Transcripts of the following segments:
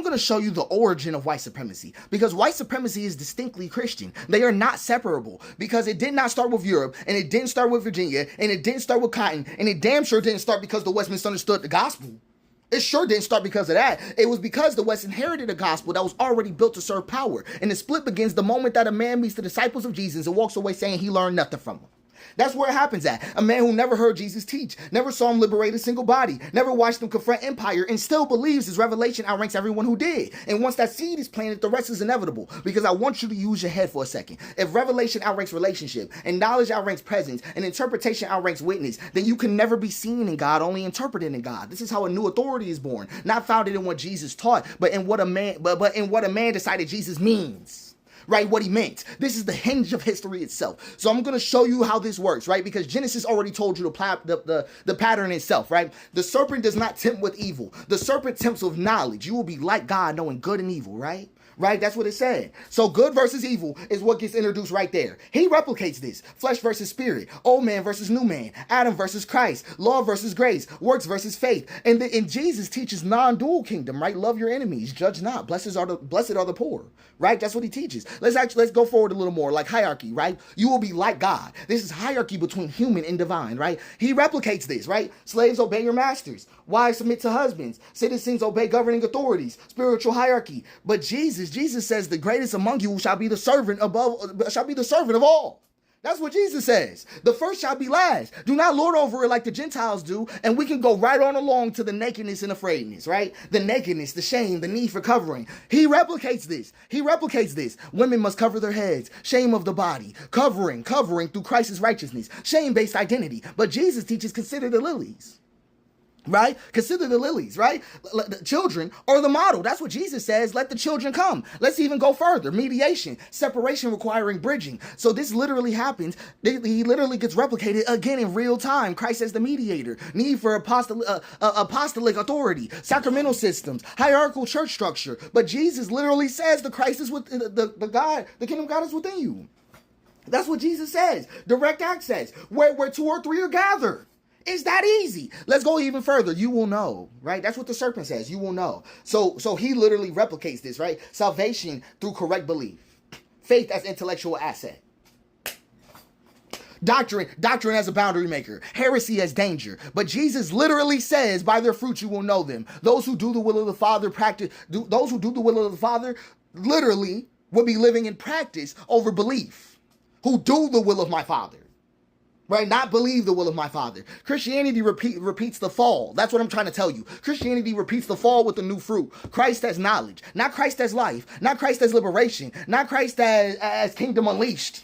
I'm going to show you the origin of white supremacy, because white supremacy is distinctly Christian. They are not separable, because it did not start with Europe, and it didn't start with Virginia, and it didn't start with cotton, and it damn sure didn't start because the West misunderstood the gospel. It sure didn't start because of that. It was because the West inherited a gospel that was already built to serve power. And the split begins the moment that a man meets the disciples of Jesus and walks away saying he learned nothing from them. That's where it happens at. A man who never heard Jesus teach, never saw him liberate a single body, never watched him confront empire, and still believes his revelation outranks everyone who did. And once that seed is planted, the rest is inevitable. Because I want you to use your head for a second. If revelation outranks relationship, and knowledge outranks presence, and interpretation outranks witness, then you can never be seen in God, only interpreted in God. This is how a new authority is born, not founded in what Jesus taught, but in what a man decided Jesus means. Right, what he meant. This is the hinge of history itself. So I'm going to show you how this works, right? Because Genesis already told you the pattern itself, right? The serpent does not tempt with evil. The serpent tempts with knowledge. You will be like God, knowing good and evil, right? Right? That's what it said. So good versus evil is what gets introduced right there. He replicates this. Flesh versus spirit. Old man versus new man. Adam versus Christ. Law versus grace. Works versus faith. And Jesus teaches non-dual kingdom, right? Love your enemies. Judge not. Blessed are the poor. Right? That's what he teaches. Let's go forward a little more. Like hierarchy, right? You will be like God. This is hierarchy between human and divine, right? He replicates this, right? Slaves, obey your masters. Wives, submit to husbands. Citizens, obey governing authorities. Spiritual hierarchy. But Jesus says the greatest among you shall be the servant of all. That's what Jesus says. The first shall be last. Do not lord over it like the Gentiles do. And we can go right on along to the nakedness and afraidness, right? The nakedness, the shame, the need for covering. He replicates this. Women must cover their heads. Shame of the body. Covering through Christ's righteousness. Shame-based identity. But Jesus teaches, consider the lilies. Right? Consider the lilies, right? The children are the model. That's what Jesus says. Let the children come. Let's even go further. Mediation, separation requiring bridging. So this literally happens. He literally gets replicated again in real time. Christ as the mediator. Need for apostolic authority, sacramental systems, hierarchical church structure. But Jesus literally says the Christ is with the kingdom of God is within you. That's what Jesus says. Direct access. Where two or three are gathered. It's that easy. Let's go even further. You will know, right? That's what the serpent says. You will know. So he literally replicates this, right? Salvation through correct belief. Faith as intellectual asset. Doctrine as a boundary maker. Heresy as danger. But Jesus literally says, by their fruits you will know them. Those who do the will of the Father those who do the will of the Father literally will be living in practice over belief. Who do the will of my Father. Right? Not believe the will of my Father. Christianity repeats the fall. That's what I'm trying to tell you. Christianity repeats the fall with the new fruit. Christ as knowledge. Not Christ as life. Not Christ as liberation. Not Christ as kingdom unleashed.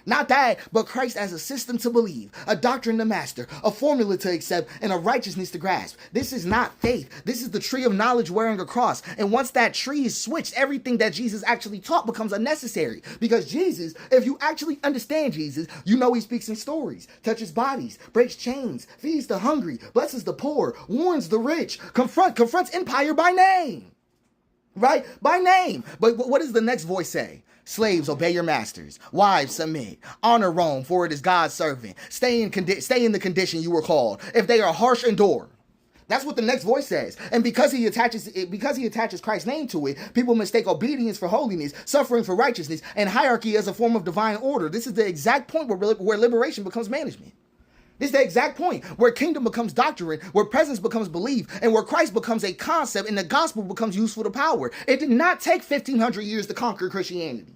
Not that, but Christ as a system to believe, a doctrine to master, a formula to accept, and a righteousness to grasp. This is not faith. This is the tree of knowledge wearing a cross. And once that tree is switched, everything that Jesus actually taught becomes unnecessary. Because Jesus, if you actually understand Jesus, you know he speaks in stories, touches bodies, breaks chains, feeds the hungry, blesses the poor, warns the rich, confronts empire by name. Right? By name. But what does the next voice say? Slaves, obey your masters. Wives, submit. Honor Rome, for it is God's servant. Stay in the condition you were called. If they are harsh, endure. That's what the next voice says. And because he attaches Christ's name to it, people mistake obedience for holiness, suffering for righteousness, and hierarchy as a form of divine order. This is the exact point where liberation becomes management. This is the exact point where kingdom becomes doctrine, where presence becomes belief, and where Christ becomes a concept and the gospel becomes useful to power. It did not take 1,500 years to conquer Christianity.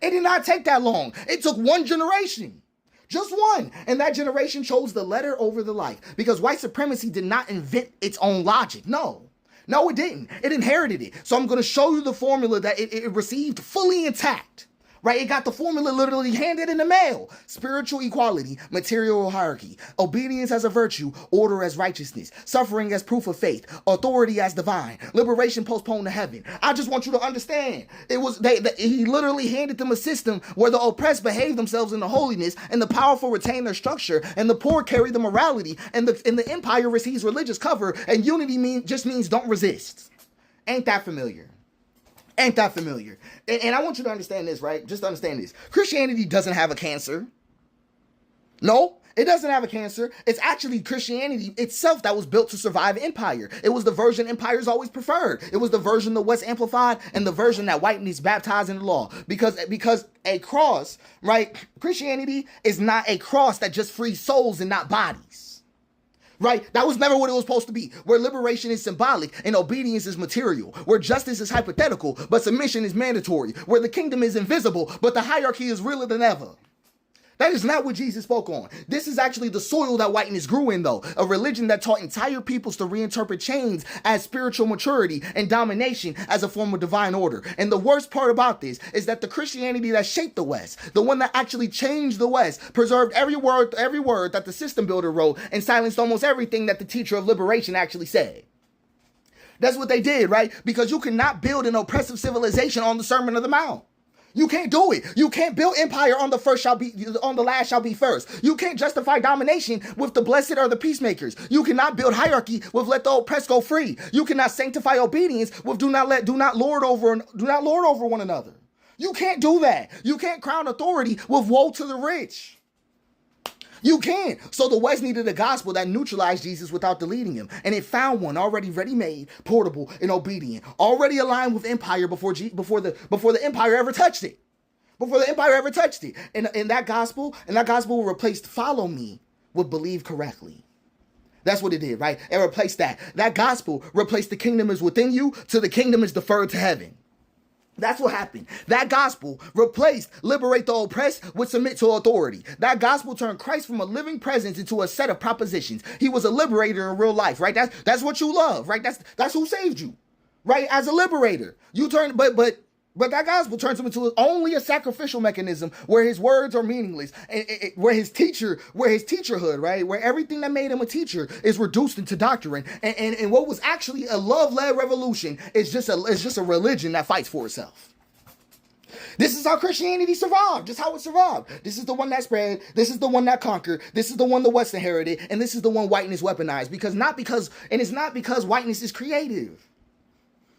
It did not take that long. It took one generation. Just one. And that generation chose the letter over the life. Because white supremacy did not invent its own logic. No, it didn't. It inherited it. So I'm going to show you the formula that it received fully intact. Right? It got the formula literally handed in the mail. Spiritual equality, material hierarchy, obedience as a virtue, order as righteousness, suffering as proof of faith, authority as divine, liberation postponed to heaven. I just want you to understand. He literally handed them a system where the oppressed behave themselves in the holiness, and the powerful retain their structure, and the poor carry the morality, and the empire receives religious cover, and unity just means don't resist. Ain't that familiar? Ain't that familiar? And I want you to understand this, right? Just understand this. Christianity doesn't have a cancer. No, It doesn't have a cancer. It's actually Christianity itself that was built to survive empire. It was the version empires always preferred. It was the version the West amplified and the version that whiteness baptized in the law. Because a cross, right? Christianity is not a cross that just frees souls and not bodies. Right? That was never what it was supposed to be. Where liberation is symbolic and obedience is material. Where justice is hypothetical, but submission is mandatory. Where the kingdom is invisible, but the hierarchy is realer than ever. That is not what Jesus spoke on. This is actually the soil that whiteness grew in, though. A religion that taught entire peoples to reinterpret chains as spiritual maturity and domination as a form of divine order. And the worst part about this is that the Christianity that shaped the West, the one that actually changed the West, preserved every word that the system builder wrote and silenced almost everything that the teacher of liberation actually said. That's what they did, right? Because you cannot build an oppressive civilization on the Sermon on the Mount. You can't do it. You can't build empire on the last shall be first. You can't justify domination with the blessed or the peacemakers. You cannot build hierarchy with let the oppressed go free. You cannot sanctify obedience with do not lord over one another. You can't do that. You can't crown authority with woe to the rich. You can't. So the West needed a gospel that neutralized Jesus without deleting him. And it found one already ready-made, portable, and obedient. Already aligned with empire before the empire ever touched it. Before the empire ever touched it. And that gospel replaced follow me with believe correctly. That's what it did, right? It replaced that. That gospel replaced the kingdom is within you to the kingdom is deferred to heaven. That's what happened. That gospel replaced liberate the oppressed with submit to authority. That gospel turned Christ from a living presence into a set of propositions. He was a liberator in real life, right? That's what you love, right? That's who saved you, right? As a liberator, you turn, but that gospel turns him into only a sacrificial mechanism where his words are meaningless, and where his teacherhood, right, where everything that made him a teacher is reduced into doctrine, and what was actually a love-led revolution is just a religion that fights for itself. This is how Christianity survived. Just how it survived. This is the one that spread. This is the one that conquered. This is the one the West inherited, and this is the one whiteness weaponized. It's not because whiteness is creative.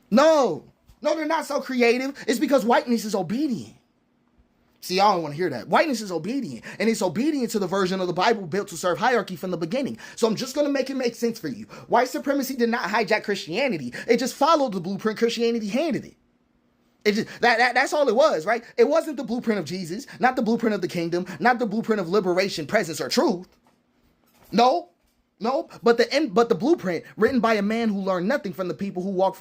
No, they're not so creative. It's because whiteness is obedient. See, I don't want to hear that. Whiteness is obedient, and it's obedient to the version of the Bible built to serve hierarchy from the beginning. So I'm just going to make it make sense for you. White supremacy did not hijack Christianity. It just followed the blueprint Christianity handed it. That's all it was, right? It wasn't the blueprint of Jesus, not the blueprint of the kingdom, not the blueprint of liberation, presence, or truth. No, but the blueprint written by a man who learned nothing from the people who walk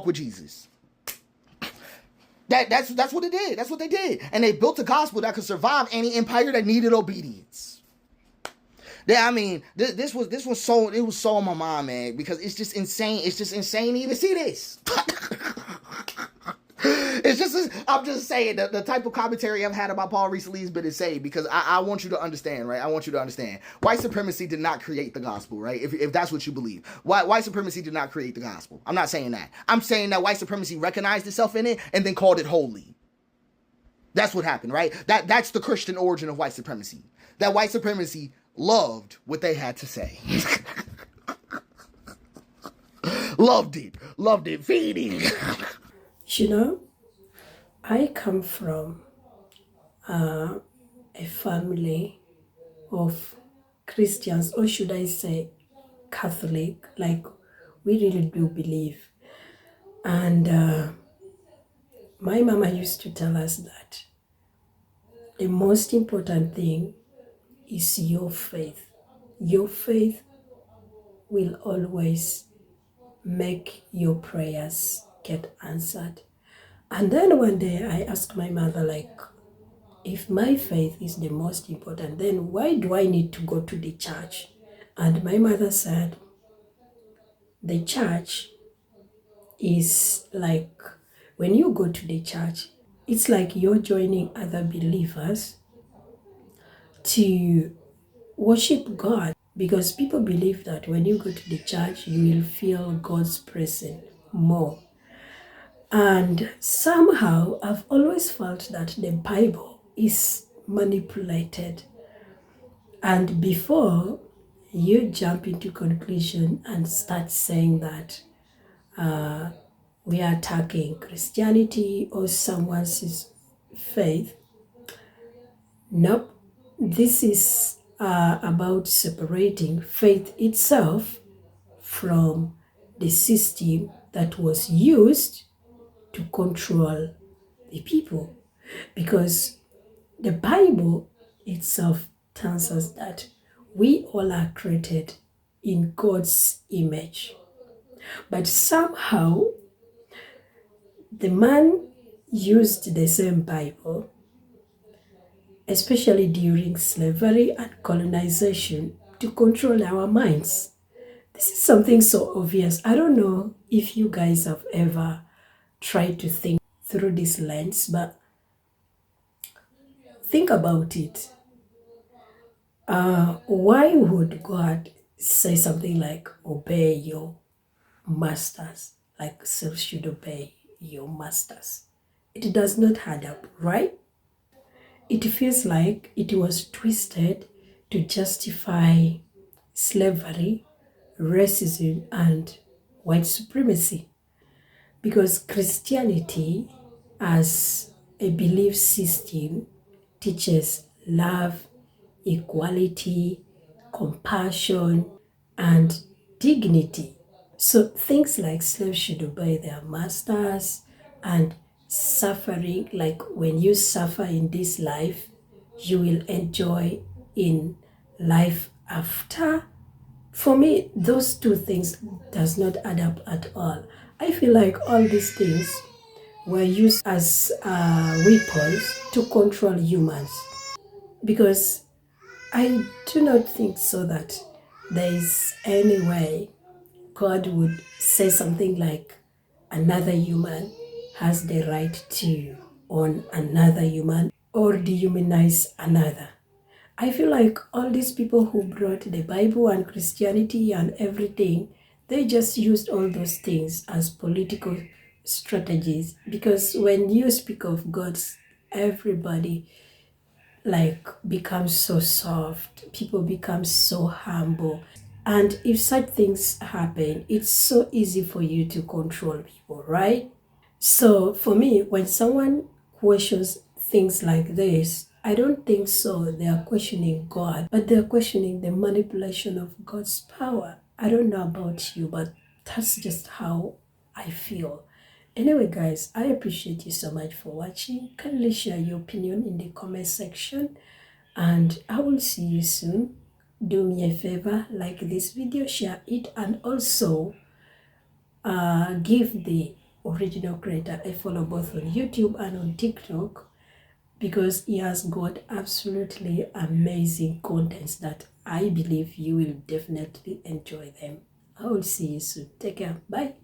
with Jesus. That's what it did. That's what they did, and they built a gospel that could survive any empire that needed obedience. Yeah, I mean, this was so on my mind, man, because it's just insane. It's just insane to even see this. I'm just saying the type of commentary I've had about Paul recently has been insane because I want you to understand, right? I want you to understand. White supremacy did not create the gospel, right? If that's what you believe. White supremacy did not create the gospel. I'm not saying that. I'm saying that white supremacy recognized itself in it and then called it holy. That's what happened, right? That's the Christian origin of white supremacy. That white supremacy loved what they had to say. Loved it, feeding. You know, I come from a family of Christians, or should I say Catholic, like we really do believe. And my mama used to tell us that the most important thing is your faith. Your faith will always make your prayers get answered. And then one day I asked my mother, like, if my faith is the most important, then why do I need to go to the church? And my mother said, the church is like, when you go to the church, it's like you're joining other believers to worship God, because people believe that when you go to the church, you will feel God's presence more. And somehow I've always felt that the Bible is manipulated. And before you jump into conclusion and start saying that we are attacking Christianity or someone's faith, nope, this is about separating faith itself from the system that was used to control the people. Because the Bible itself tells us that we all are created in God's image. But somehow, the man used the same Bible, especially during slavery and colonization, to control our minds. This is something so obvious. I don't know if you guys have ever tried to think through this lens, but think about it. Why would God say something like, obey your masters, like slaves should obey your masters? It does not add up, right? It feels like it was twisted to justify slavery, racism, and white supremacy. Because Christianity, as a belief system, teaches love, equality, compassion, and dignity. So things like slaves should obey their masters, and suffering, like when you suffer in this life, you will enjoy in life after. For me, those two things does not add up at all. I feel like all these things were used as weapons to control humans, because I do not think so that there is any way God would say something like another human has the right to own another human or dehumanize another. I feel like all these people who brought the Bible and Christianity and everything, they just used all those things as political strategies. Because when you speak of God, everybody like becomes so soft, people become so humble. And if such things happen, it's so easy for you to control people, right? So for me, when someone questions things like this, I don't think so they are questioning God, but they're questioning the manipulation of God's power. I don't know about you, but that's just how I feel. Anyway, guys, I appreciate you so much for watching. Kindly share your opinion in the comment section, and I will see you soon. Do me a favor, like this video, share it, and also give the original creator a follow both on YouTube and on TikTok, because he has got absolutely amazing contents that I believe you will definitely enjoy them. I will see you soon. Take care. Bye.